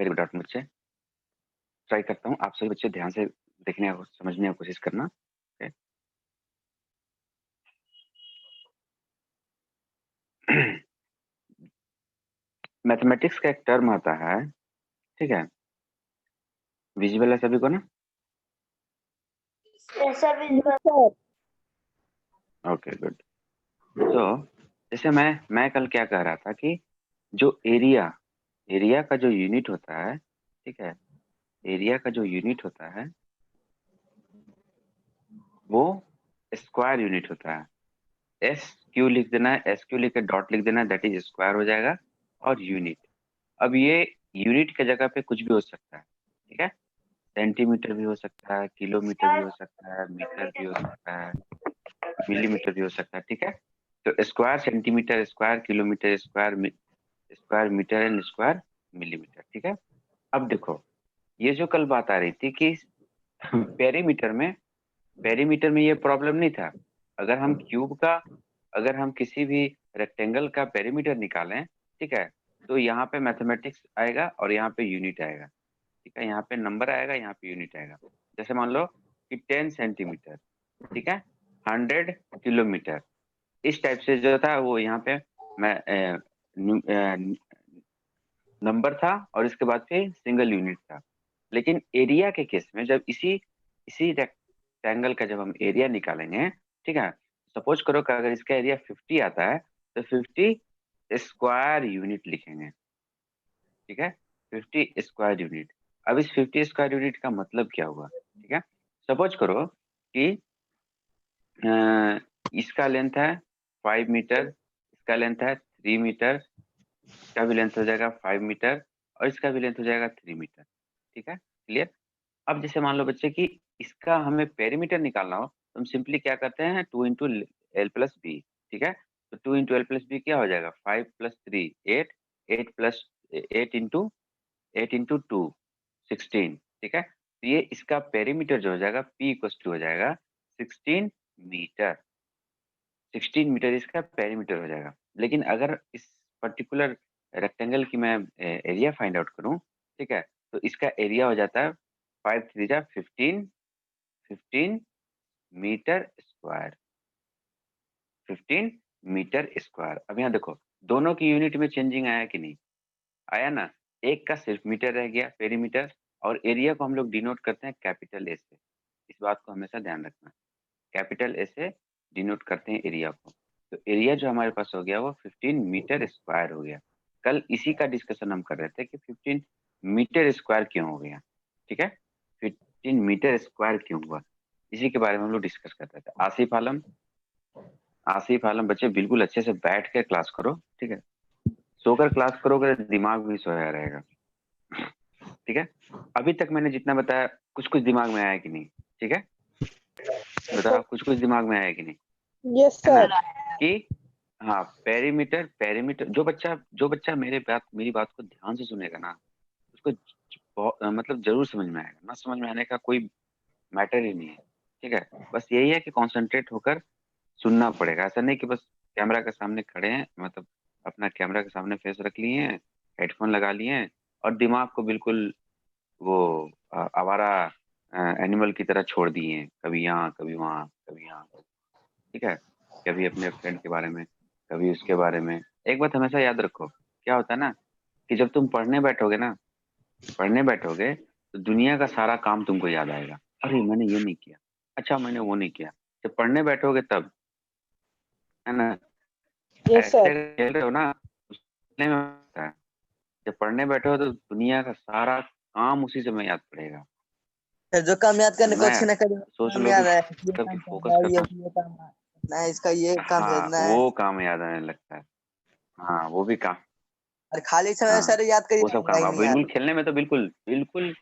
Very good out मुझसे। Try करता हूँ, आप सभी बच्चे ध्यान से देखने और समझने की कोशिश करना। मैथमेटिक्स का एक टर्म आता है, ठीक है, विजिबल है सभी को ना? Okay good. तो जैसे मैं कल क्या कह रहा था कि जो एरिया का जो यूनिट होता है, ठीक है, एरिया का जो यूनिट होता है वो स्क्वायर यूनिट होता है। एस क्यू लिख देना है, एस क्यू लिख के डॉट लिख देना है, दैट इज स्क्वायर हो जाएगा। और यूनिट, अब ये यूनिट की जगह पे कुछ भी हो सकता है, ठीक है, सेंटीमीटर भी हो सकता है, किलोमीटर भी हो सकता है, मीटर भी हो सकता है, मिलीमीटर भी हो सकता है, ठीक है। तो square centimetre, square kilometre, square metre and square millimetre, ठीक है। अब देखो, ये जो कल बात आ रही थी कि पेरीमीटर में ये प्रॉब्लम नहीं था। अगर हम क्यूब का, अगर हम किसी भी रेक्टेंगल का पेरीमीटर निकालें, ठीक है, तो यहाँ पे मैथमेटिक्स आएगा और यहाँ पे यूनिट आएगा, ठीक है, यहाँ पे नंबर आएगा, यहाँ पे यूनिट आएगा। जैसे मान लो कि 10 सेंटीमीटर, ठीक है, 100 किलोमीटर, इस टाइप से जो था वो यहाँ पे मैं नंबर था और इसके बाद फिर सिंगल यूनिट था। लेकिन एरिया के केस में जब इसी इसी रेक्टेंगल का जब हम एरिया निकालेंगे, ठीक है, सपोज करो कि अगर इसका एरिया 50 आता है तो 50 स्क्वायर यूनिट लिखेंगे, ठीक है, 50 स्क्वायर यूनिट। अब इस 50 स्क्वायर यूनिट का मतलब क्या हुआ, ठीक है, सपोज करो कि इसका लेंथ है 5 मीटर, इसका लेंथ है 3 मीटर, इसका भी लेंथ हो जाएगा 5 मीटर और इसका भी लेंथ हो जाएगा 3 मीटर, ठीक है, क्लियर। अब जैसे मान लो बच्चे कि इसका हमें पेरीमीटर निकालना हो तो हम सिंपली क्या करते हैं, 2 इंटू एल प्लस बी, ठीक है। तो 2 इंटू एल प्लस बी क्या हो जाएगा, 5 प्लस 3 8, 8 प्लस 8 इंटू 2 16, ठीक है। तो ये इसका पेरीमीटर जो हो जाएगा पी इक्वल टू हो जाएगा 16 मीटर, 16 मीटर इसका पेरीमीटर हो जाएगा। लेकिन अगर इस पर्टिकुलर रेक्टेंगल की मैं एरिया फाइंड आउट करूं, ठीक है, तो इसका एरिया हो जाता है 5 3 जा 15, 15 मीटर स्क्वायर, 15 मीटर स्क्वायर। अब यहाँ देखो दोनों की यूनिट में चेंजिंग आया कि नहीं आया ना, एक का सिर्फ मीटर रह गया पेरीमीटर, और एरिया को हम लोग डिनोट करते हैं कैपिटल ए से। इस बात को हमेशा ध्यान रखना, कैपिटल ए से डिनोट करते हैं एरिया को। तो एरिया जो हमारे पास हो गया वो 15 मीटर स्क्वायर हो गया। कल इसी का डिस्कशन हम कर रहे थे कि 15 मीटर स्क्वायर क्यों हो गया, ठीक है, 15 मीटर स्क्वायर क्यों हुआ, इसी के बारे में हम लोग डिस्कस कर रहे थे। आसिफ आलम बच्चे बिल्कुल अच्छे से बैठ के क्लास करो, ठीक है, सोकर क्लास करोगे दिमाग भी सोया रहेगा, ठीक है। अभी तक मैंने जितना बताया कुछ कुछ दिमाग में आया कि नहीं, ठीक है, बताओ कुछ कुछ दिमाग में आया कि नहीं। यस है ना सर। कि हाँ, पेरीमीटर पेरीमीटर जो बच्चा मेरी बात को ध्यान से सुनेगा ना, उसको मतलब जरूर समझ में आएगा, ना समझ में आने का कोई मैटर ही नहीं है, ठीक है। बस यही है कि कंसंट्रेट होकर सुनना पड़ेगा। ऐसा नहीं कि बस कैमरा के सामने खड़े हैं, मतलब अपना कैमरा के सामने फेस रख लिए हैं, हेडफोन लगा लिए हैं और दिमाग को बिल्कुल वो आवारा एनिमल की तरह छोड़ दिए हैं, कभी यहाँ कभी वहाँ कभी यहाँ, ठीक है, कभी अपने फ्रेंड के बारे में कभी उसके बारे में। एक बात हमेशा याद रखो, क्या होता है ना कि जब तुम पढ़ने बैठोगे तो दुनिया का सारा काम तुमको याद आएगा। अरे मैंने ये नहीं किया, अच्छा मैंने वो नहीं किया। जब पढ़ने बैठोगे तब, है ना, यस ऐसे सर। खेल रहे हो ना, उसमें होता है। जब पढ़ने बैठे हो तो दुनिया का सारा काम उसी समय याद पड़ेगा। फिर जो काम याद करने को समझा अच्छे यार, ना करें, सोच काम लो कि याद है, ये मतलब कि काम करना फोकस है, करना, ये काम करना है, इसका ये काम हाँ भेजना है। वो काम याद आने लगता है, हाँ वो भी काम, और खाली समय में हाँ सर याद करिए वो सब आएगा काम ही है। नहीं यार। बिल्कुल खेलने में तो बिल्कुल बिल्कुल,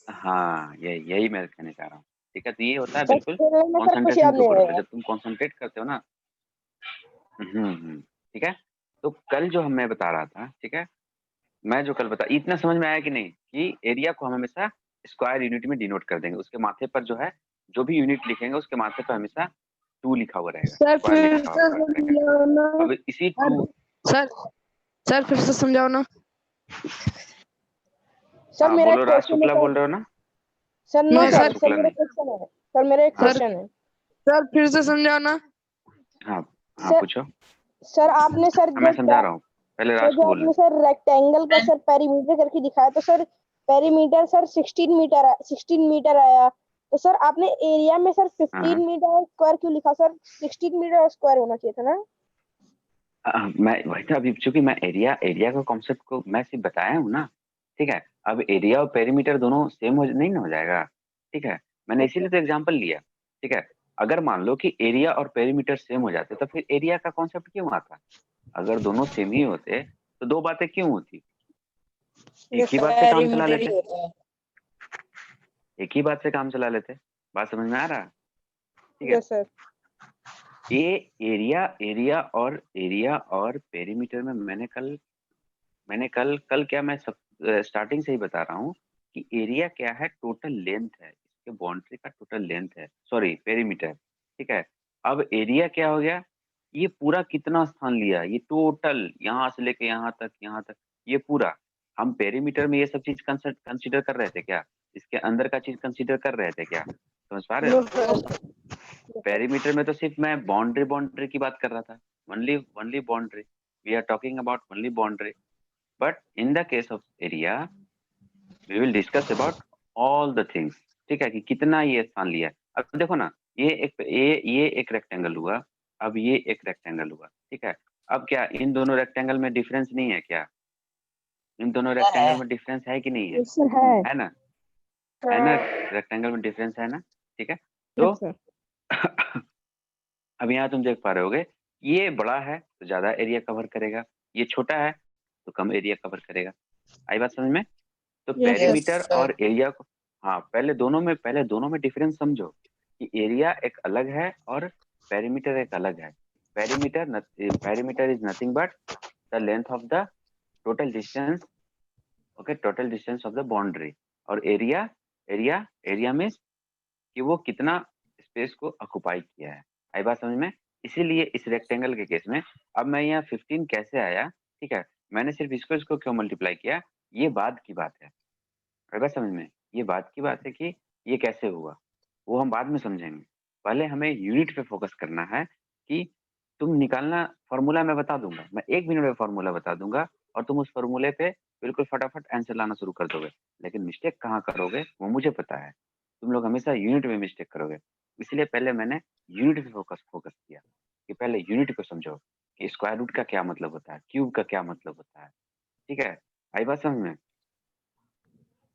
हाँ यही मैं कहने चाह रहा हूँ, ठीक है। तो ये होता है बस बिल्कुल खेलने में सर कुछ कंसंट्रेशन याद के नहीं ऊपर होता है, आएगा। जब तुम कंसंट्रेट करते हो ना। ठीक है। तो कल जो मैं बता रहा था, ठीक है, मैं जो कल बता, इतना समझ में आया कि नहीं कि एरिया को हम हमेशा स्क्वायर यूनिट में डिनोट कर देंगे, उसके माथे पर जो है जो भी यूनिट लिखेंगे उसके माथे पर हमेशा 2 लिखा हुआ रहेगा, सर स्क्वायर फिर लिखा से हुआ रहेगा। समझाओ ना अब इसी सर। 2, सर सर फिर से समझाओ ना। सर हाँ मेरा बोलो, एक राज क्वेश्चन है शुक्ला सर। बोल रहे हो ना? सर नो हाँ, सर, राज सर शुक्ला मेरा नहीं। क्वेश्चन है। सर मेरा एक हाँ क्वेश्चन है। सर फिर से समझाना। हाँ हाँ सर पूछो। सर आपने सर हाँ मैं समझा रहा हूँ, पहले सर राज जो को बोलने आपने सर रेक्टेंगल का सर पेरीमीटर करके दिखाया, तो सर पेरीमीटर सर 16 मीटर आया। तो सर आपने एरिया में सर 15 हाँ मीटर स्क्वायर क्यों लिखा सर? 16 मीटर स्क्वायर होना चाहिए था ना? मैं वही था, अभी चूंकि मैं एरिया का कॉन्सेप्ट को मैं सिर्फ बताया हूँ ना, ठीक है। अब एरिया और पेरीमीटर दोनों सेम हो नहीं ना हो जाएगा, ठीक है। मैंने इसीलिए तो एग्जांपल लिया, ठीक है। अगर मान लो कि एरिया और पेरीमीटर सेम हो जाते तो फिर एरिया का कॉन्सेप्ट क्यों आता? अगर दोनों सेम ही होते तो दो बातें क्यों होती? एक ही बात से काम चला पेरीमीटर ही लेते, होता है। एक ही बात से काम चला लेते। बात समझ में आ रहा? ठीक है। Yes sir. ये एरिया और पेरीमीटर में मैंने कल क्या, मैं सब स्टार्टिंग से ही बता रहा हूँ कि एरिया क्या है, टोटल लेंथ है, इसके बाउंड्री का टोटल लेंथ है, सॉरी पेरीमीटर, ठीक है। अब एरिया क्या हो गया, ये पूरा कितना स्थान लिया, ये टोटल यहाँ से लेके यहाँ तक ये पूरा। हम पेरीमीटर में ये सब चीज कंसिडर कर रहे थे क्या? इसके अंदर का चीज कंसिडर कर रहे थे क्या? समझ पा रहे नो हो? सर। पेरीमीटर में तो सिर्फ मैं बाउंड्री की बात कर रहा था, only boundary, we are talking about only boundary. But in the case of area we will discuss about all the things, ठीक है, कि कितना ये स्थान लिया है। अब देखो ना, ये एक रेक्टेंगल हुआ, अब ये एक रेक्टेंगल हुआ, ठीक है। अब क्या इन दोनों रेक्टेंगल में डिफरेंस नहीं है क्या? इन दोनों रेक्टेंगल में डिफरेंस है कि नहीं है? यस सर है। है ना? है ना? रेक्टेंगल में डिफरेंस है ना? ठीक है। तो यस सर। अब यहाँ तुम देख पा रहे होगे, ये बड़ा है तो ज्यादा एरिया कवर करेगा, ये छोटा है तो कम एरिया कवर करेगा। आई बात समझ में? तो यस सर। पेरीमीटर और एरिया को, हाँ पहले दोनों में डिफरेंस समझो कि एरिया एक अलग है और पेरीमीटर एक अलग है। Perimeter is nothing but the length of the total distance, okay, total distance of the boundary. और एरिया मीन्स कि वो कितना स्पेस को ऑक्युपाई किया है। आई बात समझ में? इसीलिए इस रेक्टेंगल के केस में अब मैं यहाँ 15 कैसे आया, ठीक है, मैंने सिर्फ इसको क्यों मल्टीप्लाई किया, ये बाद की बात है। आई बात समझ में? ये बात की बात है कि ये कैसे हुआ, वो हम बाद में समझेंगे। पहले हमें यूनिट पे फोकस करना है कि तुम निकालना फॉर्मूला मैं बता दूंगा, मैं 1 मिनट में फॉर्मूला बता दूंगा और तुम उस फॉर्मूले पे बिल्कुल फटाफट आंसर लाना शुरू कर दोगे। लेकिन मिस्टेक कहाँ करोगे वो मुझे पता है, तुम लोग हमेशा यूनिट में मिस्टेक करोगे। इसलिए पहले मैंने यूनिट पे फोकस किया कि पहले यूनिट को समझो कि स्क्वायर रूट का क्या मतलब होता है, क्यूब का क्या मतलब होता है, ठीक है। आई बात समझ में?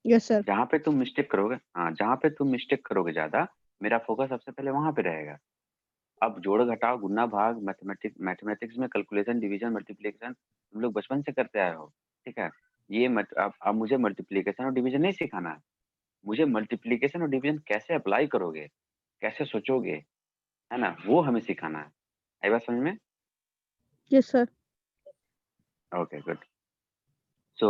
Yes sir. जहाँ पे तुम मिस्टेक करोगे, हाँ जहाँ पे तुम मिस्टेक करोगे ज्यादा, मेरा फोकस सबसे पहले वहां पे रहेगा। अब जोड़ घटाव गुना भाग मैथमेटिक्स में कैलकुलेशन डिवीजन मल्टीप्लिकेशन तुम लोग बचपन से करते आए हो, ठीक है। अब मुझे मल्टीप्लिकेशन और डिवीजन नहीं सिखाना है, मुझे मल्टीप्लिकेशन और डिवीजन कैसे अप्लाई करोगे, कैसे सोचोगे, है ना, वो हमें सिखाना है। आई बात समझ में? Yes sir. Okay good. So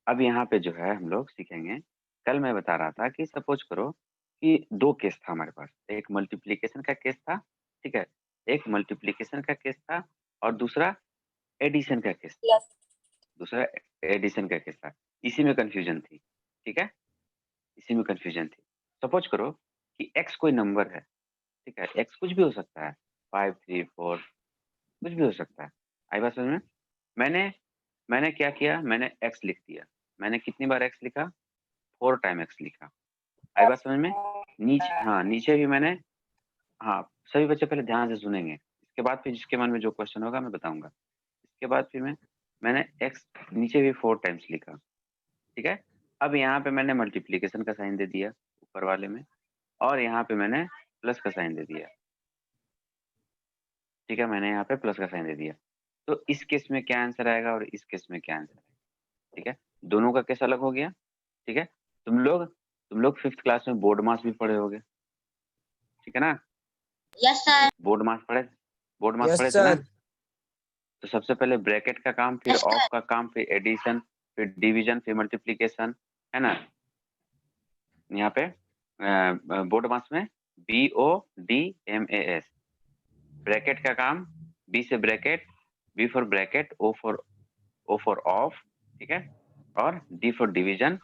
अब यहाँ पे जो है हम लोग सीखेंगे, कल मैं बता रहा था कि सपोज करो कि दो केस था हमारे पास, एक मल्टीप्लिकेशन का केस था, ठीक है, एक मल्टीप्लिकेशन का केस था और दूसरा एडिशन का केस था, दूसरा एडिशन का केस था। इसी में कंफ्यूजन थी, ठीक है, इसी में कंफ्यूजन थी। सपोज करो कि एक्स कोई नंबर है, ठीक है, एक्स कुछ भी हो सकता है, 5 3 4 कुछ भी हो सकता है। आई बात समझ में? मैंने मैंने क्या किया, मैंने एक्स लिख दिया। मैंने कितनी बार एक्स लिखा? 4 टाइम एक्स लिखा। आई बात समझ में? नीचे भी मैंने, हाँ सभी बच्चे पहले ध्यान से सुनेंगे, इसके बाद फिर जिसके मन में जो क्वेश्चन होगा मैं बताऊंगा। इसके बाद फिर मैंने एक्स नीचे भी 4 टाइम्स लिखा, ठीक है। अब यहाँ पे मैंने मल्टीप्लीकेशन का साइन दे दिया ऊपर वाले में, और यहाँ पे मैंने प्लस का साइन दे दिया, ठीक है, मैंने यहाँ पे प्लस का साइन दे दिया। तो इस केस में क्या आंसर आएगा और इस केस में क्या आंसर आएगा, ठीक है, दोनों का केस अलग हो गया, ठीक है। तुम लोग 5th क्लास में बोर्ड मास भी पढ़े होगे, ठीक है ना? Yes sir. बोर्ड मास पढ़े यस थे ना? सर। तो सबसे पहले ब्रैकेट का काम, फिर ऑफ का काम, फिर एडिशन, फिर डिवीजन, फिर मल्टीप्लीकेशन, है ना? यहाँ पे बोर्ड मास में BODMAS, ब्रैकेट का काम, B से bracket, B for bracket, O for of, ठीक है, और D for division,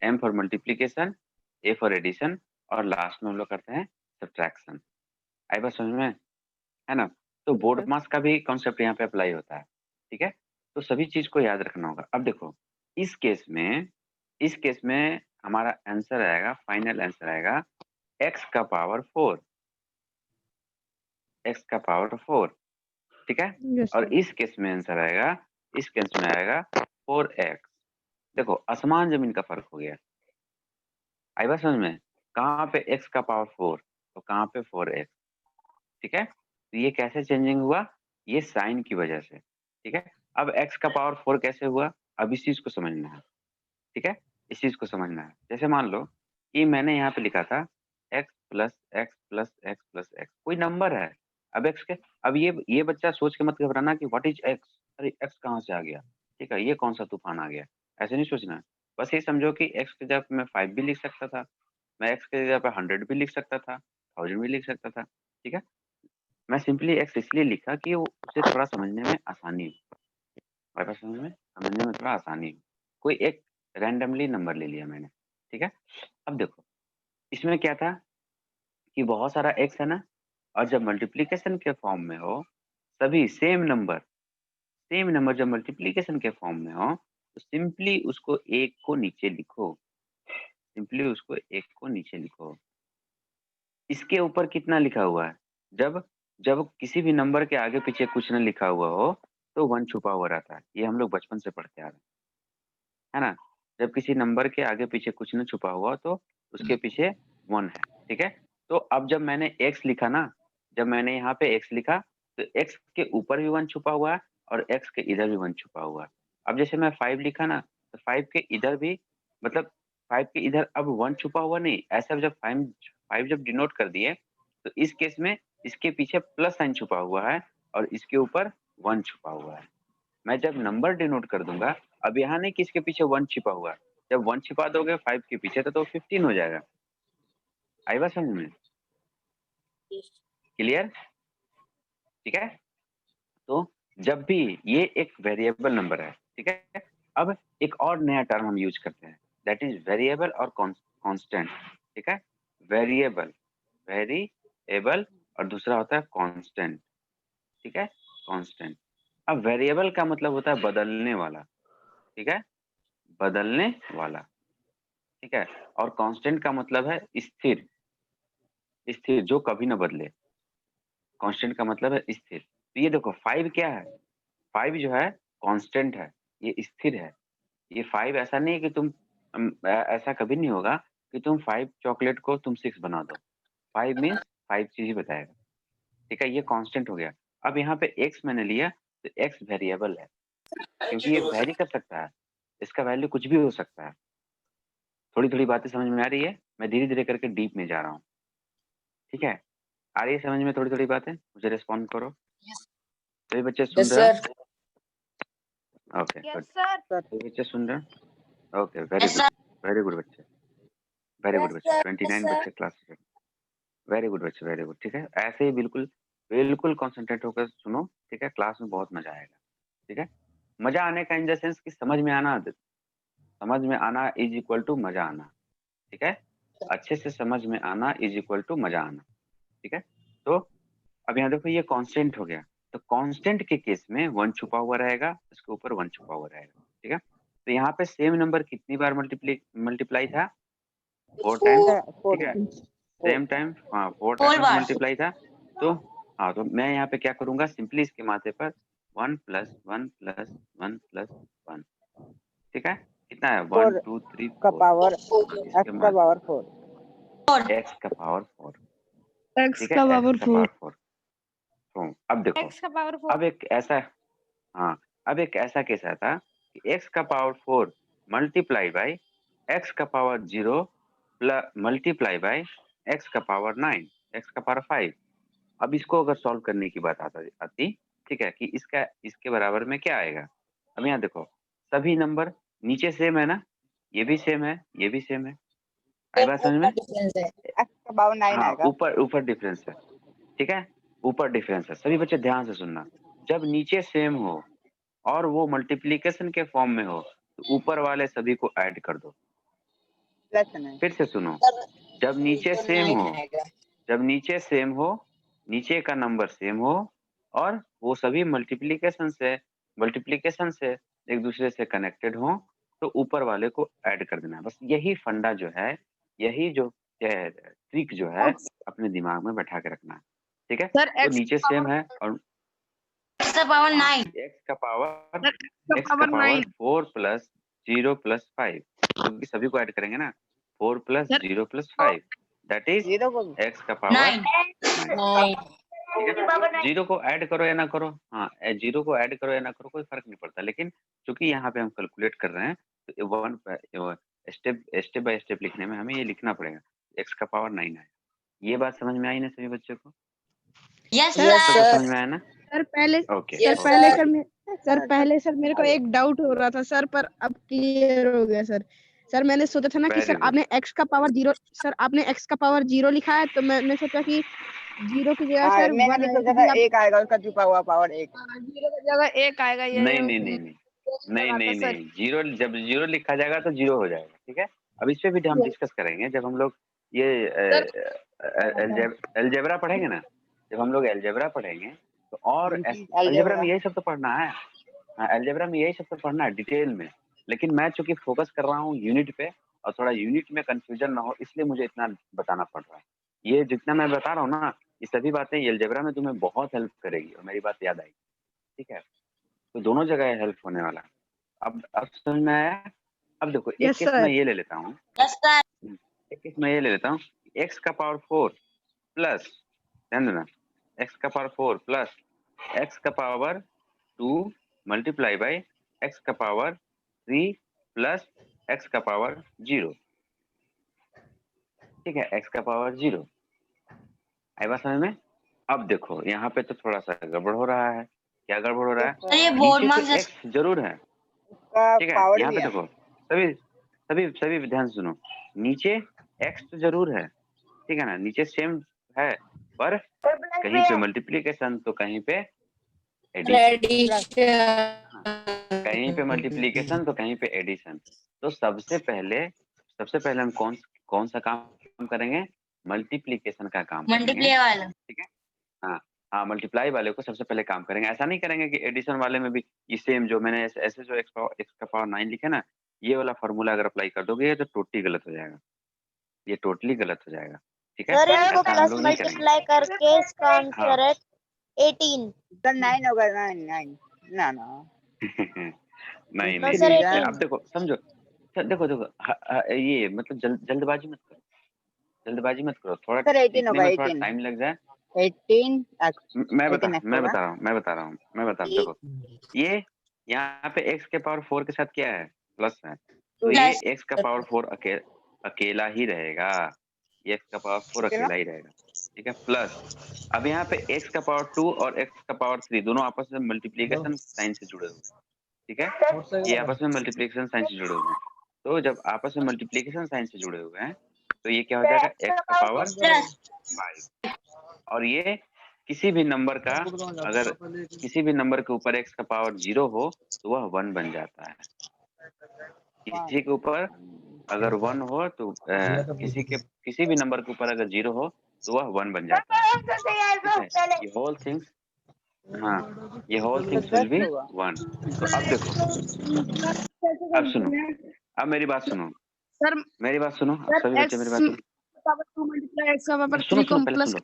M for multiplication, A for addition और लास्ट में हम लोग करते हैं सब्ट्रैक्शन। आई बात समझ में, है ना? तो बोर्ड मास का भी कॉन्सेप्ट यहाँ पे अप्लाई होता है, ठीक है? तो सभी चीज को याद रखना होगा। अब देखो इस केस में हमारा आंसर आएगा, फाइनल आंसर आएगा x का पावर 4, x का पावर 4, ठीक है? Yes, और sir. इस केस में आंसर आएगा, इस केस में आएगा 4x। देखो आसमान जमीन का फर्क हो गया। आई बात समझ में? कहाँ पे x का पावर 4 तो कहाँ पे 4x, ठीक है? तो ये कैसे चेंजिंग हुआ? ये साइन की वजह से, ठीक है? अब x का पावर 4 कैसे हुआ? अब इस चीज को समझना है, ठीक है? इस चीज को समझना है। जैसे मान लो कि मैंने यहाँ पे लिखा था x plus x plus x plus x, कोई नंबर है। अब x के, अब ये बच्चा सोच के मत घबराना कि व्हाट इज x, अरे x कहाँ से आ गया, ठीक है? ये कौन सा तूफान आ गया, ऐसे नहीं सोचना है। बस ये समझो कि x की जगह पे मैं 5 भी लिख सकता था, मैं x की जगह पे 100 भी लिख सकता था, 1000 भी लिख सकता था, ठीक है? मैं सिंपली x इसलिए लिखा कि वो उसे थोड़ा समझने में आसानी हो, वापस समझने में थोड़ा आसानी हो। कोई एक रैंडमली नंबर ले लिया मैंने, ठीक है? अब देखो इसमें क्या था कि बहुत सारा x है ना, और जब मल्टीप्लिकेशन के फॉर्म में हो, सभी सेम नंबर जब मल्टीप्लिकेशन के फॉर्म में हो तो सिंपली उसको एक को नीचे लिखो, सिंपली उसको एक को नीचे लिखो। इसके ऊपर कितना लिखा हुआ है? जब जब किसी भी नंबर के आगे पीछे कुछ न लिखा हुआ हो तो 1 छुपा हुआ रहता है। ये हम लोग बचपन से पढ़ते आ रहे हैं, है ना? जब किसी नंबर के आगे पीछे कुछ न छुपा हुआ तो उसके पीछे 1 है, ठीक है? तो अब जब मैंने x लिखा ना, जब मैंने यहाँ पे x लिखा तो x के ऊपर भी 1 छुपा हुआ है और x के इधर भी 1 छुपा हुआ है। अब जैसे मैं 5 लिखा ना तो 5 के इधर भी, मतलब 5 के इधर अब 1 छुपा हुआ नहीं, ऐसा जब 5 जब डिनोट कर दिए तो इस केस में इसके पीछे प्लस साइन छुपा हुआ है और इसके ऊपर 1 छुपा हुआ है। मैं जब नंबर डिनोट कर दूंगा, अब यहाँ नहीं कि इसके पीछे 1 छिपा हुआ है, जब 1 छिपा दोगे 5 के पीछे तो 15 हो जाएगा। आई बात समझ में? क्लियर, ठीक है? तो जब भी ये एक वेरिएबल नंबर है, ठीक है? अब एक और नया टर्म हम यूज करते हैं, दैट इज वेरिएबल और कांस्टेंट, ठीक है? वेरिएबल और दूसरा होता है कांस्टेंट, ठीक है? कांस्टेंट। अब वेरिएबल का मतलब होता है बदलने वाला, ठीक है? बदलने वाला, ठीक है? और कांस्टेंट का मतलब है स्थिर, स्थिर जो कभी ना बदले। कांस्टेंट का मतलब है स्थिर। तो ये देखो 5 क्या है? 5 जो है कांस्टेंट है, ये स्थिर है। ये 5 ऐसा नहीं है कि तुम ऐसा कभी नहीं होगा कि तुम 5 चॉकलेट को तुम 6 बना दो। 5 मीन्स 5 चीज ही बताएगा, ठीक है? ये कांस्टेंट हो गया। अब यहाँ पे x मैंने लिया तो x वेरिएबल है, क्योंकि ये वेरी कर सकता है, इसका वैल्यू कुछ भी हो सकता है। थोड़ी-थोड़ी बातें समझ में आ रही है? मैं धीरे-धीरे करके डीप में जा रहा हूँ, ठीक है? आ रही है समझ में थोड़ी-थोड़ी बातें? मुझे रिस्पॉन्ड करो। सभी बच्चे सुन रहे हो? Okay good. सभी बच्चे सुन रहे हो? Okay very good, very good बच्चे, वेरी गुड बच्चे। 29 बच्चे क्लास में। वेरी गुड बच्चे, वेरी गुड, ठीक है? ऐसे ही बिल्कुल बिल्कुल कॉन्सेंट्रेट होकर सुनो, ठीक है? क्लास में बहुत मजा आएगा, ठीक है? मजा आने का इन द सेंस कि समझ में आना, समझ में आना इज इक्वल टू मजा आना, ठीक है? अच्छे से समझ में आना इज इक्वल टू मजा आना, ठीक है? तो अब यहाँ देखो ये कांस्टेंट हो गया, तो कांस्टेंट के केस में 1 छुपा हुआ रहेगा, इसके ऊपर 1 छुपा हुआ रहेगा, ठीक है? तो यहाँ पे सेम नंबर कितनी बार मल्टीप्लाई था? 4 टाइम्स, ठीक है? सेम टाइम, हाँ 4 टाइम्स मल्टीप्लाई था। तो हाँ, तो मैं यहाँ पे क्या करूंगा, सिंपली इसके माथे पर 1 प्लस 1 प्लस 1 प्लस 1, ठीक है? कितना है? 1 2 3 का 4, पावर इसके x का पावर 4 x का पावर 4, X ठीक है? का x पावर का 4. पावर 4। तो अब देखो, x का पावर 4 अब एक ऐसा, हाँ, अब एक ऐसा केस आता कि x का पावर 4 मल्टीप्लाई बाई x का power 0 plus multiply by x का पावर 9, x का पावर 5। अब इसको अगर सॉल्व करने की बात आती, ठीक है, कि इसके बराबर में क्या आएगा? अब यहाँ देखो सभी नंबर नीचे सेम है ना, ये भी सेम है, ये भी सेम है। आई बात समझ में? x का पावर 9 हाँ, आएगा। ऊपर ऊपर डिफरेंस है, ठीक है? ऊपर डिफरेंस है। सभी बच्चे ध्यान से सुनना, जब नीचे सेम हो और वो मल्टीप्लिकेशन के फॉर्म में हो तो ऊपर वाले सभी को ऐड कर दो, प्लस नहीं फिर से सुनो, सर जब नीचे तो सेम 9 हो, आएगा। जब नीचे सेम हो, नीचे का नंबर सेम हो और वो सभी मल्टीप्लिकेशन से एक दूसरे से कनेक्टेड हो, तो ऊपर वाले को ऐड कर देना है। बस यही फंडा जो है, यही जो ट्रिक जो है अपने दिमाग में बैठा के रखना है, ठीक है। सर तो एक्स नीचे सेम है और एक्स का पावर हाँ, 9 एक्स का पावर सर एक्स का पावर 9 4 प्लस 0 प्लस 5, क्योंकि सभी को ऐड करेंगे ना, 4 plus sir 0 plus 5 that is 0 को एक्स का पावर 9 9, ठीक है। जीरो को ऐड करो या ना करो, हाँ, जीरो को ऐड करो या ना करो कोई फर्क नहीं पड़ता, लेकिन चूंकि यहाँ पे हम कैलकुलेट कर रहे हैं तो वन स्टेप बाय स्टेप लिखने में हमें ये लिखना पड़ेगा, एक्स का पावर 9 है। ये बात समझ में आई ना सभी बच्चों को? यस यस सबको सर। समझ में आया ना? सर पहले ओके Yes, पहले sir. सर मेरे को एक डाउट हो रहा था सर, पर अब क्लियर हो गया सर। सर मैंने सोचा था ना कि Very सर good. आपने x का पावर 0, सर आपने x का पावर 0 लिखा है, तो मैंने सोचा कि 0 की जगह हाँ सर मैंने 1 भी आएगा, सोचा क्योंकि था आप 1 आएगा उसका छुपा हुआ पावर 1। 0 की जगह 1 आएगा, ये नहीं नहीं नहीं नहीं नहीं नहीं सर। नहीं, जीरो जब जीरो लिखा जाएगा तो जीरो हो जाएगा, ठीक है। अब इस पे भी हम डिस्कस करेंगे जब हम लोग ये अलजेब्रा पढ़ेंगे ना, जब हम लोग अलजेब्रा पढ़ेंगे तो, और अलजेब्रा में यही सब तो पढ़ना है। हाँ, अलजेब्रा में यही सब तो पढ़ना है डिटेल में, लेकिन मैं चूंकि फोकस कर रहा हूँ यूनिट पे और थोड़ा यूनिट में कंफ्यूजन ना हो, इसलिए मुझे इतना बताना पड़ रहा है। ये जितना मैं बता रहा हूँ ना, ये सभी बातें अलजेब्रा में तुम्हें बहुत हेल्प करेगी और मेरी बात याद आएगी, ठीक है। तो दोनों जगह हेल्प होने वाला है। अब समझ में आया? अब देखो एक यस केस मैं सर। ये ले लेता हूँ, यस सर एक केस मैं ये ले लेता हूँ, एक्स का पावर 4 प्लस, ध्यान देना, एक्स का पावर 4 प्लस एक्स का पावर 2 मल्टीप्लाई बाई एक्स का पावर 3 प्लस एक्स का पावर 0, ठीक है, एक्स का पावर 0। आई बात समझ में? अब देखो यहाँ पे तो थोड़ा सा गड़बड़ हो रहा है। क्या गड़बड़ हो रहा है? सर ये बोर्ड नीचे मार्क्स तो एक्स जरूर है, उसका ठीक है। पावर यहाँ भी पे है। देखो सभी सभी सभी ध्यान से सुनो, नीचे एक्स तो जरूर है, ठीक है ना, नीचे सेम है, पर कहीं पे मल्टीप्लीकेशन तो कहीं पे एडिशन, कहीं पे मल्टीप्लीकेशन तो कहीं पे एडिशन। तो सबसे पहले हम कौन सा काम करेंगे? मल्टीप्लीकेशन का काम करेंगे, मल्टीप्लाई वाला। ठीक है। हाँ हाँ, मल्टीप्लाई वाले को सबसे पहले काम करेंगे। ऐसा नहीं करेंगे कि एडिशन वाले में भी ये सेम जो मैंने ऐसे जो एक्स का पावर 9 लिखे ना, ये वाला फॉर्मूला अगर अप्लाई कर दोगे तो टोटली गलत हो जाएगा, ये टोटली गलत हो जाएगा, ठीक है। सर इनको ऐसा हम प्लस लोग नहीं करेंगे। मल्टीप्लाई करके इसका हाँ आंसर है 18। सर 9 होगा 9 ना ना नहीं तो नहीं सर नहीं, 18। अब देखो समझो, सर देखो ये मतलब जल्दबाजी मत करो, जल्दबाजी मत करो, थोड़ा सर 18 सीखने होगा में थोड़ा 18 टाइम लग जाए। 18 एक्स मैं बता 18 एक्स मैं होगा। बता रहा हूँ मैं बता रहा हूँ मैं बता रहा हूँ देखो, ये यहाँ पे x के पावर 4 के साथ क्या है? प्लस है, तो ये प्लस x का पावर 4 अकेला ही रहेगा, ये x का पावर 4 अकेला? अकेला ही रहेगा, ठीक है। प्लस अब यहाँ पे x का पावर 2 और x का पावर 3 दोनों आपस में मल्टीप्लीकेशन साइन से जुड़े हुए हैं, ठीक है। ये आपस में मल्टीप्लीकेशन साइन से जुड़े हुए हैं, तो जब आपस में मल्टीप्लीकेशन साइन से जुड़े हुए हैं तो ये क्या हो जाएगा? x का पावर प्लस 5। और ये किसी भी नंबर का, अगर किसी भी नंबर के ऊपर x का पावर 0 हो तो वह 1 बन जाता है। किसी के ऊपर अगर 1 हो तो किसी भी नंबर के ऊपर अगर 0 हो तो वह 1 बन जाता है, ठीक है। ये होल थिंग्स, हाँ, ये होल तो थिंग्स विल 10 बी होगा। 1। तो अब देखो, अब सुनो, अब मेरी बात सुनो, सर मेरी बात सुनो, अब सर सभी बच्चे एक्स मेरी बात सुनो, पावर 2 मल्टीप्लाई एक्स का पावर सुनो 3 सुनो को पहले सुन प्लस लो,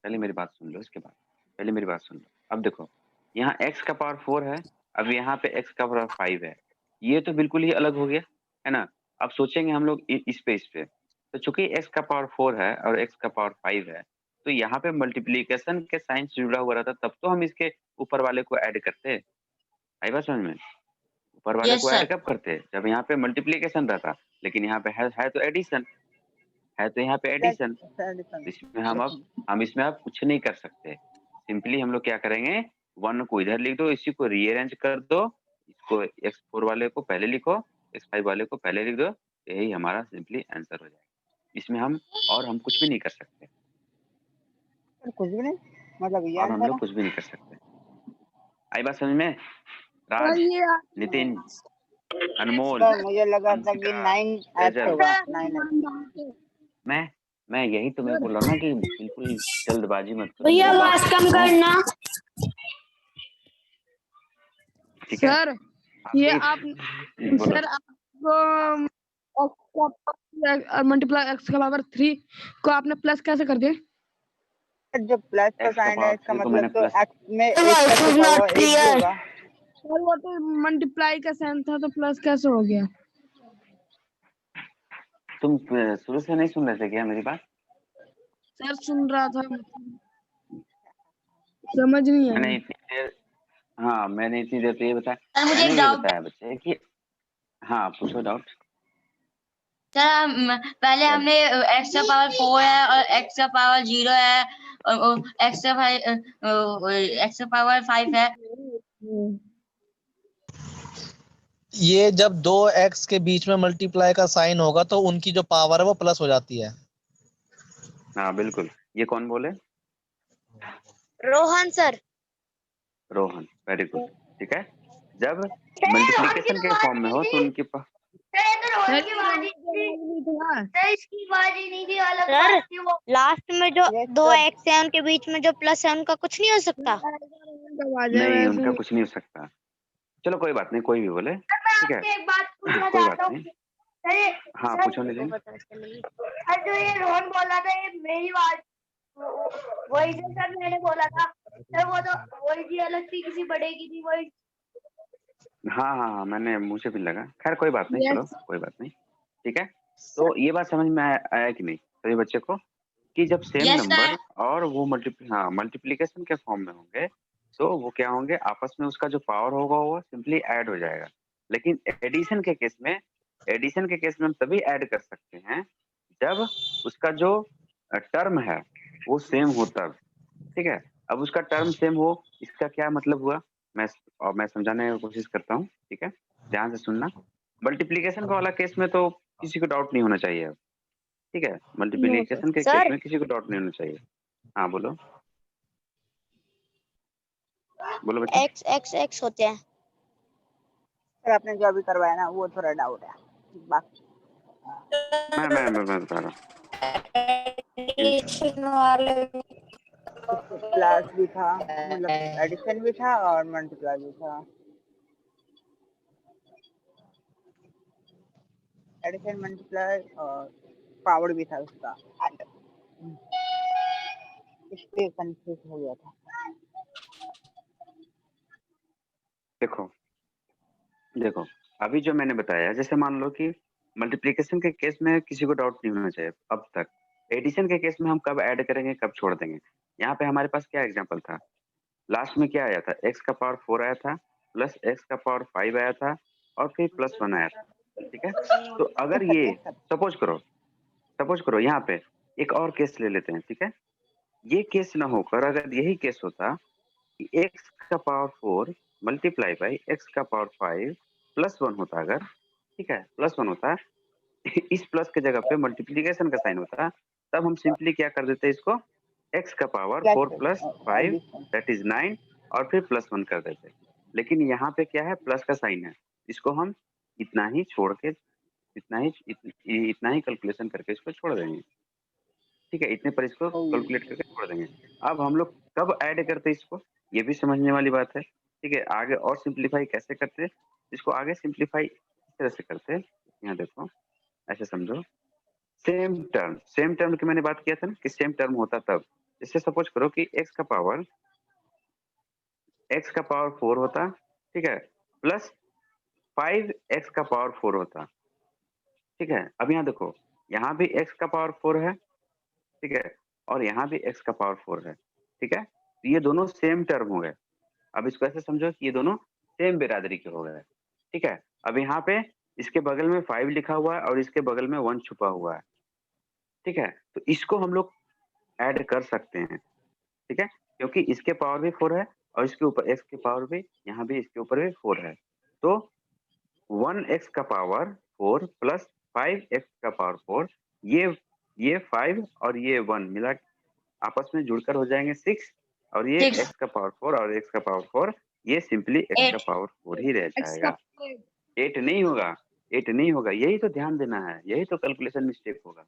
पहले मेरी बात सुन लो, इसके बाद पहले मेरी बात सुन लो। अब देखो यहाँ x का पावर 4 है, अब यहाँ पे x का पावर 5 है, ये तो बिल्कुल ही अलग हो गया है ना। अब सोचेंगे हम लोग इस पे, तो चूंकि x का पावर 4 है और x का पावर 5 है, तो यहाँ पे मल्टीप्लीकेशन के साइन से जुड़ा हुआ रहता, तब तो हम इसके ऊपर वाले को ऐड करते। आई बात समझ में? ऊपर वाले यस को ऐड सर कब करते? जब यहाँ पे मल्टीप्लीकेशन रहता, लेकिन यहाँ पे है तो एडिशन, है तो यहाँ पे एडिशन। इसमें हम इसमें अब कुछ नहीं कर सकते, सिंपली हम लोग क्या करेंगे, 1 को इधर लिख दो, इसी को रीअरेंज कर दो, इसको x4 वाले को पहले लिखो, x5 वाले को पहले लिख दो, यही हमारा सिंपली आंसर हो जाएगा। इसमें हम कुछ भी नहीं कर सकते, कुछ भी नहीं, मतलब ये और हम आंसर लोग है। कुछ भी नहीं कर सकते। आई बात समझ में? राज, ये नितिन, अनमोल सर मुझे लगा था कि अंशिका 9x तेजल होगा 9x। मैं यही तुम्हें बोल रहा हूँ ना कि बिल्कुल जल्दबाजी मत करो, भैया मेरी बात आवाज कम सुनो, करना। ठीक है? सर ये आपको आप बोलो। सर आपको मल्टीप्लाई x का पावर 3 को आपने प्लस कैसे कर दिया? जो प्लस का x का साइन है पावर इसका 3 को मैंने मतलब तो प्लस, x में एक का छुपा हुआ एक भी होगा। सर वो तो मल्टीप्लाई का साइन था तो प्लस कैसे हो गया? तुम शुरू से नहीं सुन रहे थे क्या मेरी बात? सर सुन रहा था, समझ नहीं मैंने आया। इतनी देर, हाँ मैंने इतनी देर तो ये बताया, सर मुझे मैंने एक ये डाउट बताया बच्चे कि हाँ पूछो डाउट। सर, पहले हमने x का पावर 4 है और x का पावर 0 है और x का पावर 5 है। ये जब दो x के बीच में मल्टीप्लाई का साइन होगा तो उनकी जो पावर है वो प्लस हो जाती है। हाँ बिल्कुल, ये कौन बोले? Rohan sir. Rohan, very good, ठीक है। जब मल्टीप्लिकेशन के फॉर्म में हो तो उनके पास, सर लास्ट में जो दो एक्स है उनके बीच में जो प्लस है उनका कुछ नहीं हो सकता। नहीं उनका कुछ नहीं हो सकता। चलो कोई बात नहीं, कोई भी बोले, ठीक है, कोई बात नहीं। हाँ पूछो नितिन। जो ये रोहन बोला था ये मेरी बात वही जो सर मैंने बोला था सर, वो तो वही जी अलग थी, किसी बड़े की थी वही। हाँ हाँ हाँ मैंने मुझे भी लगा, खैर कोई बात नहीं, चलो कोई बात नहीं, ठीक है। तो ये बात समझ में आया कि नहीं सभी बच्चे को, कि जब सेम Yes, नंबर sir. और वो मल्टीप्लिकेशन के फॉर्म में होंगे तो वो क्या होंगे, आपस में उसका जो पावर होगा वो सिंपली ऐड हो जाएगा। लेकिन एडिशन के केस में हम तभी ऐड कर सकते हैं जब उसका जो टर्म है वो सेम हो तब, ठीक है। अब उसका टर्म सेम हो, इसका क्या मतलब हुआ, मैं समझाने की कोशिश करता हूँ, ठीक है, ध्यान से सुनना। मल्टीप्लिकेशन का वाला केस में तो किसी को डाउट नहीं होना चाहिए, ठीक है। मल्टीप्लिकेशन के केस में किसी को डाउट नहीं होना चाहिए। हाँ बोलो बोलो बच्चे। एक्स एक्स एक्स होते हैं। सर आपने जो अभी करवाया ना वो थोड़ा डाउट है, बाकी मैं बता रहा हूँ। प्लस भी था, मतलब एडिशन भी था और मल्टीप्लाई भी था। एडिशन मल्टीप्लाई और पावर भी था उसका, इसलिए कंफ्यूज हो गया था। देखो अभी जो मैंने बताया, जैसे मान लो कि मल्टीप्लिकेशन के केस में किसी को डाउट नहीं होना चाहिए अब तक। एडिशन के केस में हम कब ऐड करेंगे कब छोड़ देंगे, यहाँ पे हमारे पास क्या एग्जांपल था, लास्ट में क्या आया था, x का पावर 4 आया था प्लस x का पावर 5 आया था और फिर प्लस 1 आया था, ठीक है। तो अगर ये सपोज करो यहाँ पे एक और केस ले लेते हैं, ठीक है। ये केस ना होकर अगर यही केस होता कि x का पावर 4 मल्टीप्लाई बाई x का पावर 5 प्लस 1 होता, अगर ठीक है प्लस 1 होता, इस प्लस के जगह पे मल्टीप्लिकेशन का साइन होता, तब हम सिंपली क्या कर देते इसको, x का पावर 4 प्लस 5 दैट इज 9 और फिर प्लस 1 कर देते। लेकिन यहाँ पे क्या है, प्लस का साइन है, इसको हम इतना ही छोड़ के इतना ही कैलकुलेशन करके इसको छोड़ देंगे, ठीक है, इतने पर इसको कैलकुलेट करके छोड़ देंगे। अब हम लोग कब ऐड करते इसको, ये भी समझने वाली बात है, ठीक है। आगे और सिंप्लीफाई कैसे करते हैं इसको, आगे सिंप्लीफाई इस तरह से करते हैं, यहाँ देखो ऐसे समझो, सेम टर्म की मैंने बात किया था ना कि सेम टर्म होता तब, जैसे सपोज करो कि x का पावर 4 होता, ठीक है, प्लस 5x का पावर 4 होता, ठीक है। अब यहाँ देखो, यहाँ भी x का पावर 4 है, ठीक है, और यहाँ भी x का पावर 4 है, ठीक है। तो ये दोनों सेम टर्म हो गए। अब इसको ऐसे समझो कि ये दोनों सेम बिरादरी के हो गए, ठीक है। अब यहाँ पे इसके बगल में 5 लिखा हुआ है और इसके बगल में 1 छुपा हुआ है, ठीक है। तो इसको हम लोग ऐड कर सकते हैं, ठीक है, क्योंकि इसके पावर भी 4 है और इसके ऊपर x के पावर भी, यहाँ भी इसके ऊपर भी 4 है। तो 1x का पावर 4 प्लस 5x का पावर 4, ये 5 और ये 1 मिला आपस में जुड़कर हो जाएंगे 6, और ये 6 x का पावर 4 और x का पावर 4 ये सिंपली x का पावर 4 ही रह जाएगा, 8 नहीं होगा, 8 नहीं होगा, यही तो ध्यान देना है, यही तो कैलकुलेशन मिस्टेक होगा।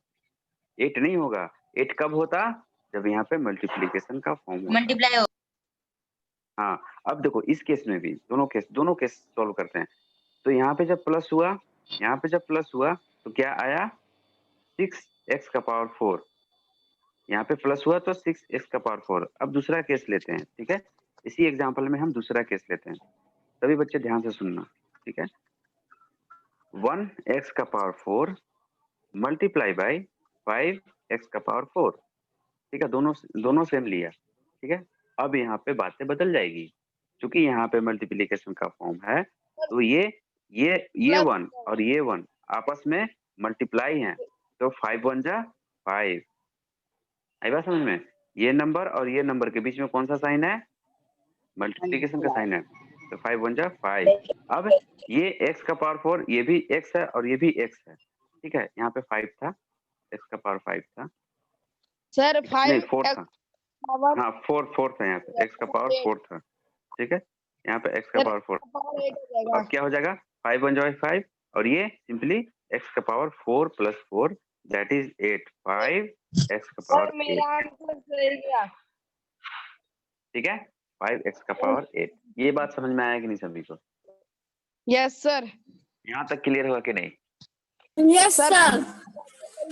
8 नहीं होगा, 8 कब होता? जब यहाँ पे मल्टीप्लिकेशन का फॉर्म होता। मल्टीप्लाई हो हाँ, अब देखो इस केस में भी दोनों केस सॉल्व करते हैं। तो यहाँ पे जब प्लस हुआ, यहाँ पे जब प्लस हुआ तो क्या आया? 6x का पावर 4। यहाँ पे प्लस हुआ तो 6x का पावर 4। अब दूसरा केस लेते हैं, ठीक है? इसी एग्जांपल में हम दूसरा केस लेते हैं, सभी बच्चे ध्यान से सुनना, ठीक है? 1x का पावर 4 मल्टीप्लाई बाई 5x का पावर 4, ठीक है? दोनों सेम लिया, ठीक है? अब यहाँ पे बातें बदल जाएगी, क्योंकि यहाँ पे मल्टीप्लिकेशन का फॉर्म है, तो ये 1 और ये 1 आपस में मल्टीप्लाई हैं, तो 5 1 जा 5। आई बात समझ में? ये नंबर और ये नंबर के बीच में कौन सा साइन है? मल्टीप्लिकेशन का साइन है, तो 5 1 जा 5। अब ये x का पावर 4, ये भी x है और ये भी x है, ठीक है? यहाँ पे 5 था, x का पावर 5 था, सर नहीं 5 4 था, हाँ 4 था, यहाँ पे x का पावर 4 था, ठीक है? यहाँ पे x का पावर 4। अब क्या हो जाएगा? 5 1 जा 5, और ये सिंपली x का power 4 plus 4 that is 8। 5 x का पावर 8, ठीक है? 5x का पावर 8। ये बात समझ में आया कि नहीं सभी को? Yes sir. यहाँ तक क्लियर हुआ कि नहीं? Yes sir.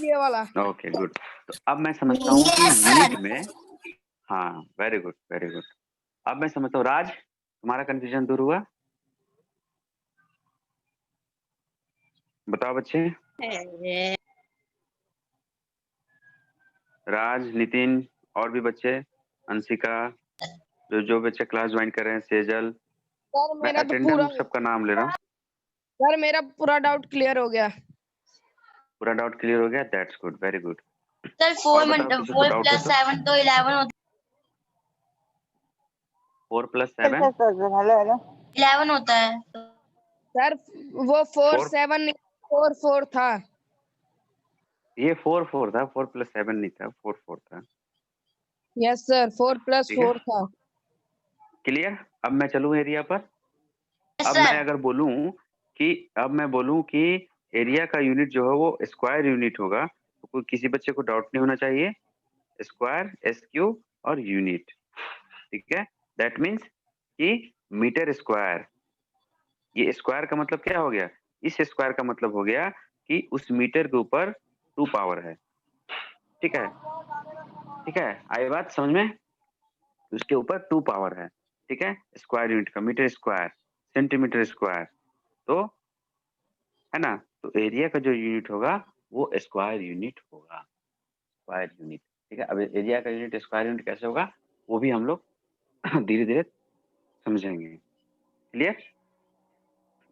ये वाला ओके गुड। तो अब मैं समझता हूँ कि यूनिट में, हाँ वेरी गुड वेरी गुड। अब मैं समझता हूँ, राज तुम्हारा कंफ्यूजन दूर हुआ? बताओ बच्चे। राज, नितिन और भी बच्चे, अंशिका, जो बच्चे क्लास ज्वाइन कर रहे हैं, सेजल, सर मैं मेरा तो अटेंडेंस पूरा सबका नाम ले रहा हूँ। सर मेरा पूरा डाउट क्लियर हो गया। पूरा डाउट क्लियर हो गया, that's good, very good. Sir 4 plus 7 तो 11 होता 4 प्लस 7 हेलो 11 होता है। सर वो 4 4 7 4 4 था। ये 4 4 था, 4 प्लस 7 नहीं था, 4 4 था। यस सर 4 प्लस ठीक है, 4 था। क्लियर? अब मैं चलूँ एरिया पर। यस अब सर। मैं अगर बोलूं कि एरिया का यूनिट जो है वो स्क्वायर यूनिट होगा, तो कोई किसी बच्चे को डाउट नहीं होना चाहिए। स्क्वायर, SQ और यूनिट, ठीक है? दैट मीन्स कि मीटर स्क्वायर। ये स्क्वायर का मतलब क्या हो गया? इस स्क्वायर का मतलब हो गया कि उस मीटर के ऊपर 2 पावर है, ठीक है? ठीक है, आई बात समझ में? उसके ऊपर 2 पावर है, ठीक है? स्क्वायर यूनिट का, मीटर स्क्वायर, सेंटीमीटर स्क्वायर, तो है ना? तो एरिया का जो यूनिट होगा वो स्क्वायर यूनिट होगा, स्क्वायर यूनिट, ठीक है? अब एरिया का यूनिट स्क्वायर यूनिट कैसे होगा वो भी हम लोग धीरे धीरे समझेंगे। क्लियर?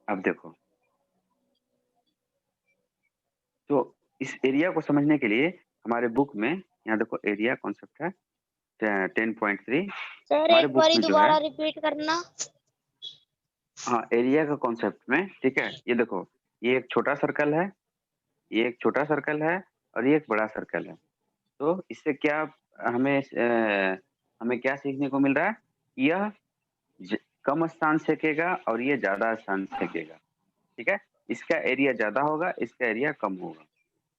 अब देखो, तो इस एरिया को समझने के लिए हमारे बुक में, यहाँ देखो एरिया कॉन्सेप्ट है 10.3 सर हमारे एक बुक बारी में जो दोबारा है। रिपीट करना। हाँ, एरिया का कॉन्सेप्ट में, ठीक है? ये देखो, ये एक छोटा सर्कल है, ये एक छोटा सर्कल है और ये एक बड़ा सर्कल है। तो इससे क्या हमें क्या सीखने को मिल रहा है? यह कम स्थान छेकेगा और ये ज्यादा स्थान छेकेगा, ठीक है? इसका एरिया ज्यादा होगा, इसका एरिया कम होगा,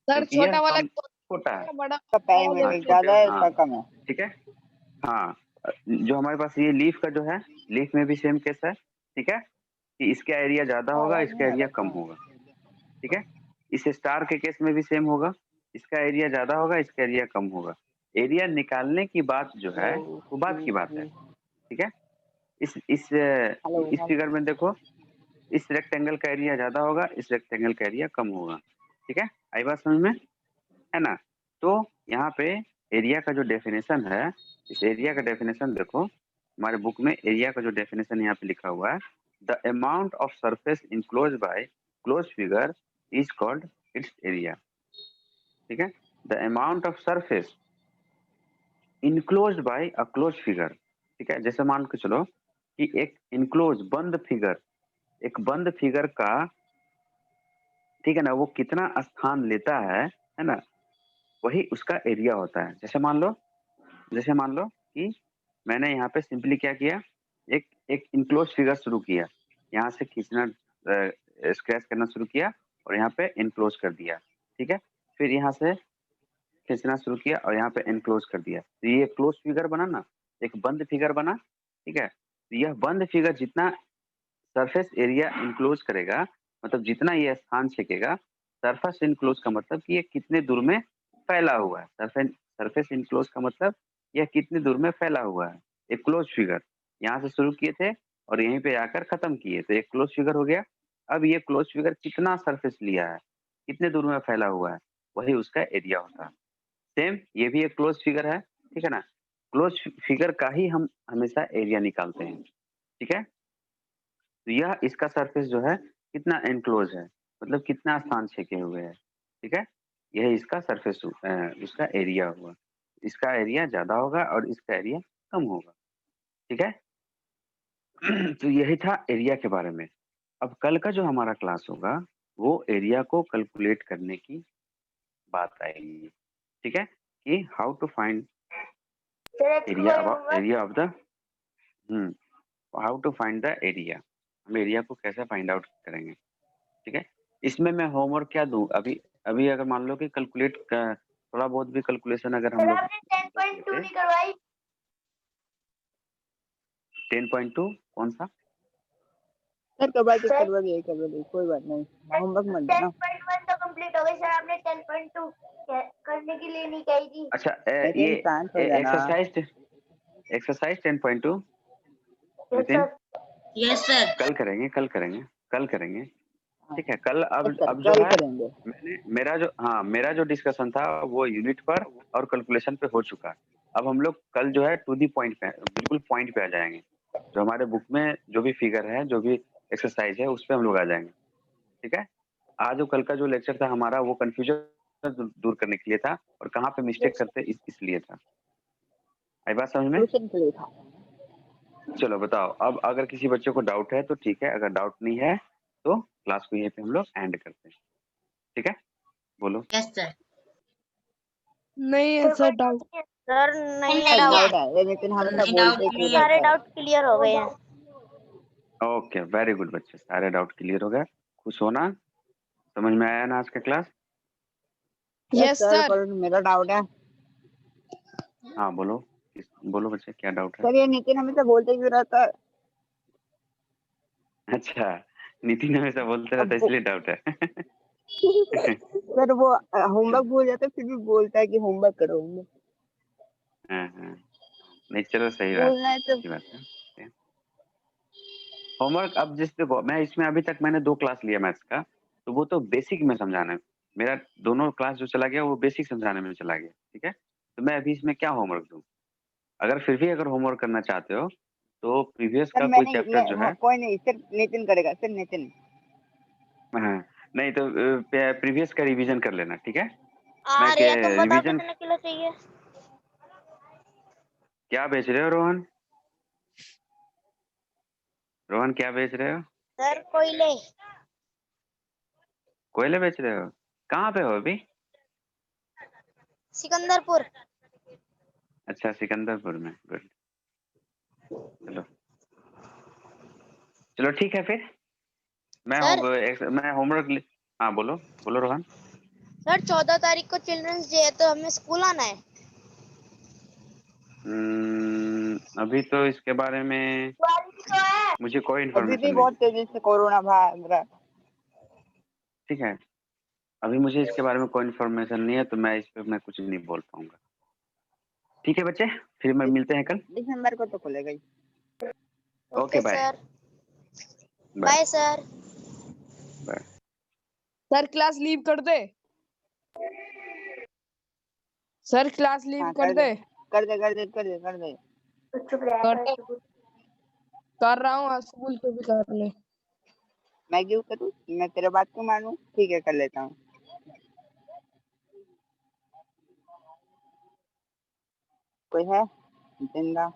सर क्योंकि यह छोटा वाला छोटा है। बड़ा टाइम ज्यादा है, इसका कम है। ठीक है, हाँ। जो हमारे पास ये लीफ का जो है, लीफ में भी सेम केस है, ठीक है? कि इसका एरिया ज्यादा होगा, इसका एरिया कम होगा, ठीक है? इस स्टार के केस में भी सेम होगा, इसका एरिया ज्यादा होगा, इसका एरिया कम होगा। एरिया निकालने की बात जो है वो बात की बात है, ठीक है? इस फिगर में देखो, इस रेक्टेंगल का एरिया ज्यादा होगा, इस रेक्टेंगल का एरिया कम होगा, ठीक है? आई बात समझ में, है ना? तो यहाँ पे एरिया का जो डेफिनेशन है, इस एरिया का डेफिनेशन देखो, हमारे बुक में एरिया का जो डेफिनेशन यहाँ पे लिखा हुआ है, the amount of surface enclose by close figure is called its area, ठीक है? The amount of surface enclose by a close figure, ठीक है? जैसे मान के चलो कि एक इनक्लोज बंद फिगर, एक बंद फिगर का, ठीक है ना, वो कितना स्थान लेता है ना, वही उसका एरिया होता है। जैसे मान लो कि मैंने यहाँ पे सिंपली क्या किया, एक इनक्लोज फिगर शुरू किया, यहाँ से खींचना स्क्रैच करना शुरू किया और यहाँ पे इनक्लोज कर दिया, ठीक है। फिर यहाँ से खींचना शुरू किया और यहाँ पे इनक्लोज कर दिया, तो ये क्लोज फिगर बना ना, एक बंद फिगर बना, ठीक है। तो यह बंद फिगर जितना सरफेस एरिया इनक्लोज करेगा, मतलब जितना ये स्थान छेकेगा, सरफेस इनक्लोज का मतलब कि ये कितने दूर में फैला हुआ है। सरफेस इनक्लोज का मतलब यह कितने दूर में फैला हुआ है। एक क्लोज फिगर यहाँ से शुरू किए थे और यहीं पे आकर खत्म किए, तो एक क्लोज फिगर हो गया। अब ये क्लोज फिगर कितना सरफेस लिया है, कितने दूर में फैला हुआ है, वही उसका एरिया होता है। सेम ये भी एक क्लोज फिगर है, ठीक है ना। क्लोज फिगर का ही हम हमेशा एरिया निकालते हैं, ठीक है। तो यह इसका सरफेस जो है कितना एनक्लोज है, मतलब कितना स्थान छेके हुए है, ठीक है। यह इसका सरफेस उसका एरिया हुआ। इसका एरिया ज्यादा होगा और इसका एरिया कम होगा, ठीक है। तो यही था एरिया के बारे में। अब कल का जो हमारा क्लास होगा वो एरिया को कैलकुलेट करने की बात आएगी, ठीक है, कि how to find area of the how to find the area, हम एरिया को कैसे फाइंड आउट करेंगे, ठीक है। इसमें मैं होमवर्क क्या दूं, अभी अभी अगर मान लो कि कैलकुलेट थोड़ा बहुत भी कैलकुलेशन अगर हम लोग 10.2 नहीं करवाई। 10.2 कौन सा? सर करवा दिए कोई बात नहीं, होमवर्क मत देना। 10.1 तो कंप्लीट हो गई सर, आपने 10.2 करने के लिए नहीं कही थी। अच्छा लेकिन ये शांत हो जाना। Exercise 10.2 Nitin yes sir. कल करेंगे, ठीक है। कल अब जो कल है करेंगे। मेरा जो डिस्कशन था वो यूनिट पर और कैलकुलेशन पे हो चुका। अब हम लोग कल जो है टू दी पॉइंट पे, बिल्कुल पॉइंट पे आ जाएंगे। जो हमारे बुक में जो भी फिगर है, जो भी एक्सरसाइज है, उस पे हम लोग आ जाएंगे, ठीक है। आज और कल का जो लेक्चर था हमारा वो कंफ्यूजन दूर करने के लिए था और कहाँ पे मिस्टेक करते इसलिए था। आई बात समझ में? ट्यूशन के लिए था। चलो बताओ, अब अगर किसी बच्चे को डाउट है तो ठीक है, अगर डाउट नहीं है तो क्लास को यहीं पे हम लोग एंड करते हैं, ठीक है। बोलो। Yes sir. नहीं है सर डाउट। सर नहीं है नहीं डाउट, है। डाउट है, लेकिन हमेशा नहीं, बोलते डाउट क्यों नहीं है। सारे रहता है। डाउट क्लियर हो गए हैं। ओके वेरी गुड बच्चे, सारे डाउट क्लियर हो गए, खुश होना। समझ में आया ना आज का क्लास? Yes sir. पर मेरा डाउट है हाँ बोलो, बोलो बच्चे क्या डाउट है? सर, ये नितिन हमेशा बोलते क्यों रहता है? अच्छा, नितिन हमेशा बोलते रहता है इसलिए डाउट है। सर वो होमवर्क भूल जाता है फिर भी बोलता है कि होमवर्क करो। हाँ। नहीं चलो सही बात बोलना है, है तो अच्छी बात है। होमवर्क अब जिस देखो, मैं इसमें अभी तक मैंने 2 क्लास लिया मैथ्स का, तो वो तो बेसिक में समझाना है। मेरा दोनों क्लास जो चला गया वो बेसिक समझाने में चला गया, ठीक है। तो मैं अभी इसमें क्या होमवर्क दूं? अगर फिर भी अगर होमवर्क करना चाहते हो तो प्रीवियस सर का कोई चैप्टर जो है, कोई नहीं, सिर्फ नितिन करेगा, सिर्फ नितिन। हाँ, नहीं तो प्रीवियस का रिवीजन कर लेना, ठीक है। मैं अरे तुम बताओ रिवीजन कितने किलो चाहिए? क्या बेच रहे हो रोहन? रोहन क्या बेच रहे हो? सर कोयले। कोयले बेच रहे हो? कहाँ पे हो अभी? सिकंदरपुर। अच्छा सिकंदरपुर में, गुड। चलो चलो ठीक है फिर मैं सर मैं होमवर्क हाँ बोलो बोलो रोहन। सर 14 तारीख को चिल्ड्रंस डे है तो हमें स्कूल आना है। अभी तो इसके बारे में मुझे कोई अभी इन्फॉर्मेशन भी नहीं बहुत है, तेजी से कोरोना भाग रहा है। ठीक है। अभी मुझे इसके बारे में कोई इन्फॉर्मेशन नहीं है, तो मैं इस पे मैं कुछ नहीं बोल पाऊंगा, ठीक है बच्चे। फिर मैं मिलते हैं कल। दिसंबर को तो खुलेगा ही। Okay bye. Sir bye sir. Bye. Sir class leave कर दे। सर क्लास लीव हाँ, कर दे। कर दे। कर रहा हूँ, स्कूल को भी कर ले। मैं क्यों करूँ? मैं तेरे बात को मानूं? ठीक है, कर लेता हूँ। कोई है जिंदा?